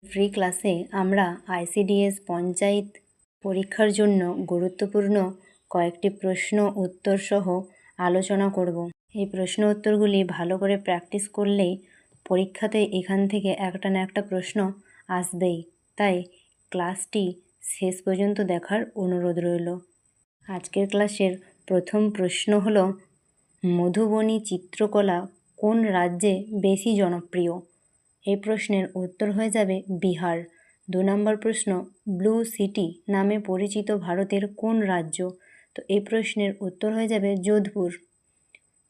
Free ক্লাসে আমরা ICDS panchayat পরীক্ষার জন্য গুরুত্বপূর্ণ কয়েকটি প্রশ্ন উত্তর সহ আলোচনা করব। এই প্রশ্ন উত্তরগুলি ভালো করে প্র্যাকটিস করলেই পরীক্ষাতে এখান থেকে একটা না একটা প্রশ্ন আসবেই। তাই ক্লাসটি শেষ পর্যন্ত দেখার অনুরোধ রইল। আজকের ক্লাসের প্রথম প্রশ্ন হল, মধুবনী চিত্রকলা কোন রাজ্যে বেশি জনপ্রিয়? এই প্রশ্নের উত্তর হয়ে যাবে বিহার। 2 নম্বর প্রশ্ন, ব্লু সিটি নামে পরিচিত ভারতের কোন রাজ্য? তো এই প্রশ্নের উত্তর হয়ে যাবে যোধপুর।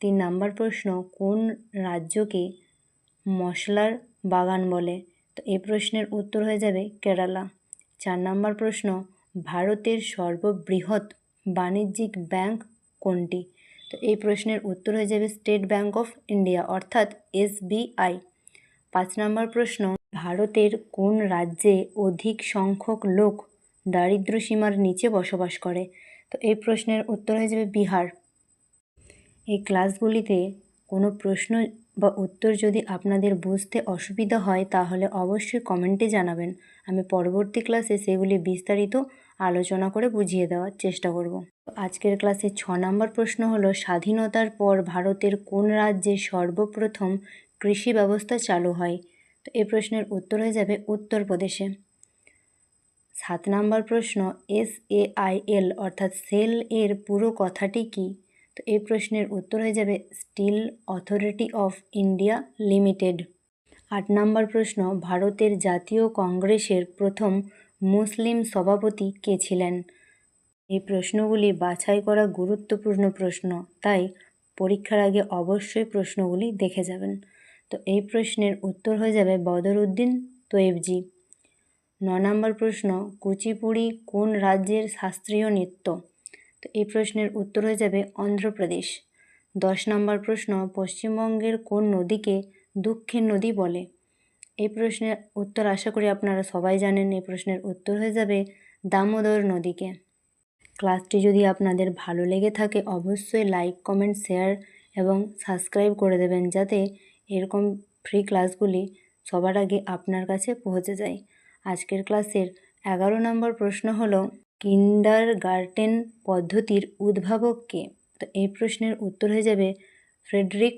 3 নম্বর প্রশ্ন, কোন রাজ্যকে মশলার বাগান বলে? তো এই প্রশ্নের উত্তর হয়ে যাবে কেরালা। 4 নম্বর প্রশ্ন, ভারতের সর্ববৃহৎ বাণিজ্যিক ব্যাংক কোনটি? তো এই প্রশ্নের উত্তর হয়ে যাবে স্টেট ব্যাংক অফ ইন্ডিয়া অর্থাৎ SBI। 5 নম্বর প্রশ্ন, ভারতের কোন রাজ্যে অধিক সংখ্যক লোক দারিদ্র্য সীমার নিচে বসবাস করে? তো এই প্রশ্নের উত্তর হয়ে যাবে বিহার। এই ক্লাসগুলিতে কোনো প্রশ্ন বা উত্তর যদি আপনাদের বুঝতে অসুবিধা হয় তাহলে অবশ্যই কমেন্টে জানাবেন। আমি পরবর্তী ক্লাসে সেগুলি বিস্তারিত আলোচনা করে বুঝিয়ে দেওয়ার চেষ্টা করব। আজকের ক্লাসে 6 নম্বর প্রশ্ন হলো, স্বাধীনতার পর ভারতের কোন রাজ্যে সর্বপ্রথম কৃষি ব্যবস্থা চালু হয়? তো এই প্রশ্নের উত্তর হয়ে যাবে উত্তরপ্রদেশে। 7 নম্বর প্রশ্ন, SAIL অর্থাৎ সেল এর পুরো কথাটি কি? তো এই প্রশ্নের উত্তর হয়ে যাবে Steel Authority of India Limited. 8 নম্বর প্রশ্ন, ভারতের জাতীয় কংগ্রেসের প্রথম মুসলিম সভাপতি কে ছিলেন? এই প্রশ্নগুলি বাছাই করা গুরুত্বপূর্ণ প্রশ্ন, তাই পরীক্ষার আগে অবশ্যই প্রশ্নগুলি দেখে যাবেন। তো এই প্রশ্নের উত্তর হয়ে যাবে বদরুদ্দিন তৈয়বজি। 9 নম্বর প্রশ্ন, কুচিপুড়ি কোন রাজ্যের শাস্ত্রীয় নৃত্য? তো এই প্রশ্নের উত্তর হয়ে যাবে অন্ধ্রপ্রদেশ। 10 নম্বর প্রশ্ন, পশ্চিমবঙ্গের কোন নদীকে দুঃখের নদী বলে? এই প্রশ্নের উত্তর আশা করি আপনারা সবাই জানেন। এই প্রশ্নের উত্তর হয়ে যাবে দামোদর নদীকে। ক্লাসটি যদি আপনাদের ভালো লেগে থাকে অবশ্যই লাইক, কমেন্ট, শেয়ার এবং সাবস্ক্রাইব করে দেবেন যাতে এরকম ফ্রি ক্লাসগুলি সবার আগে আপনার কাছে পৌঁছে যায়। আজকের ক্লাসের 11 নম্বর প্রশ্ন হলো, কিন্ডারগার্টেন পদ্ধতির উদ্ভাবক কে? তো এই প্রশ্নের উত্তর হয়ে যাবে ফ্রেডরিক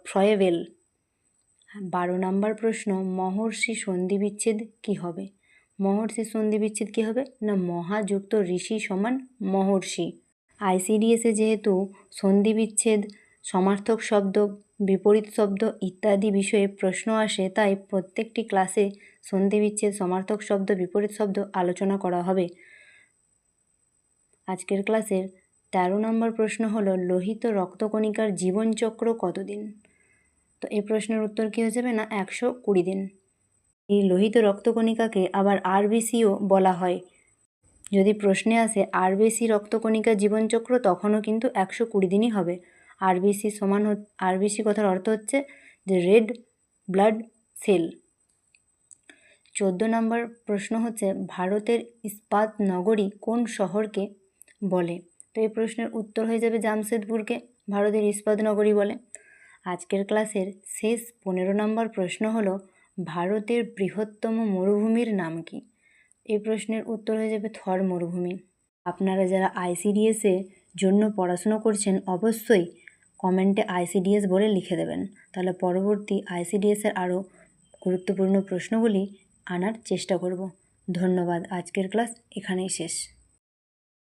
ফ্রয়েভেল। 12 নম্বর প্রশ্ন, মহর্ষি সন্ধিবিচ্ছেদ কি হবে? মহর্ষি সন্ধিবিচ্ছেদ কি হবে না মহাযুক্ত ঋষি সমান মহর্ষি। আইসিডিএসে যেহেতু সন্ধিবিচ্ছেদ, সমার্থক শব্দ, বিপরীত শব্দ ইত্যাদি বিষয়ে প্রশ্ন আসে তাই প্রত্যেকটি ক্লাসে সন্ধিবিচ্ছেদ, সমার্থক শব্দ, বিপরীত শব্দ আলোচনা করা হবে। আজকের ক্লাসের 13 নম্বর প্রশ্ন হলো, লোহিত রক্তকণিকার জীবনচক্র কতদিন? তো এই প্রশ্নের উত্তর কী হয়ে যাবে না 120 দিন। এই লোহিত রক্তকণিকাকে আবার আরবিসিও বলা হয়। যদি প্রশ্নে আসে আরবিসি রক্তকণিকার জীবনচক্র তখনও কিন্তু 120 দিনই হবে। আরবিসি সমান আরবিসি কথার অর্থ হচ্ছে যে রেড ব্লাড সেল। 14 নম্বর প্রশ্ন হচ্ছে, ভারতের ইস্পাত নগরী কোন শহরকে বলে? তো এই প্রশ্নের উত্তর হয়ে যাবে জামশেদপুরকে ভারতের ইস্পাত নগরী বলে। আজকের ক্লাসের শেষ 15 নম্বর প্রশ্ন হলো, ভারতের বৃহত্তম মরুভূমির নাম কি? এই প্রশ্নের উত্তর হয়ে যাবে থর মরুভূমি। আপনারা যারা আইসিডিএসের জন্য পড়াশুনো করছেন অবশ্যই কমেন্টে আইসিডিএস বলে লিখে দেবেন, তাহলে পরবর্তী আইসিডিএসের আরও গুরুত্বপূর্ণ প্রশ্নগুলি আনার চেষ্টা করব। ধন্যবাদ। আজকের ক্লাস এখানেই শেষ।